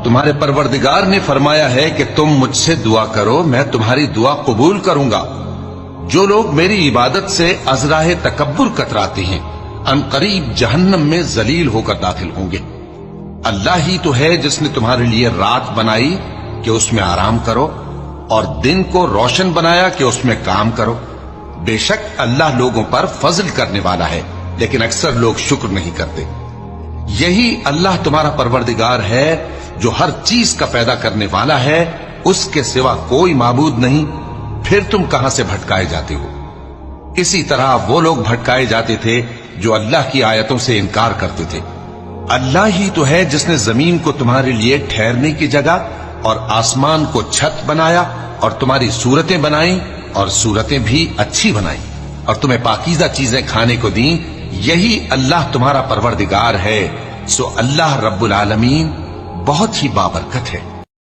تمہارے پروردگار نے فرمایا ہے کہ تم مجھ سے دعا کرو، میں تمہاری دعا قبول کروں گا۔ جو لوگ میری عبادت سے ازراہ تکبر کتراتے ہیں ان قریب جہنم میں ذلیل ہو کر داخل ہوں گے۔ اللہ ہی تو ہے جس نے تمہارے لیے رات بنائی کہ اس میں آرام کرو، اور دن کو روشن بنایا کہ اس میں کام کرو۔ بے شک اللہ لوگوں پر فضل کرنے والا ہے، لیکن اکثر لوگ شکر نہیں کرتے۔ یہی اللہ تمہارا پروردگار ہے جو ہر چیز کا پیدا کرنے والا ہے، اس کے سوا کوئی معبود نہیں، پھر تم کہاں سے بھٹکائے جاتے ہو؟ اسی طرح وہ لوگ بھٹکائے جاتے تھے جو اللہ کی آیتوں سے انکار کرتے تھے۔ اللہ ہی تو ہے جس نے زمین کو تمہارے لیے ٹھہرنے کی جگہ اور آسمان کو چھت بنایا، اور تمہاری صورتیں بنائیں اور صورتیں بھی اچھی بنائیں، اور تمہیں پاکیزہ چیزیں کھانے کو دیں۔ یہی اللہ تمہارا پروردگار ہے، سو اللہ رب العالمین بہت ہی بابرکت ہے۔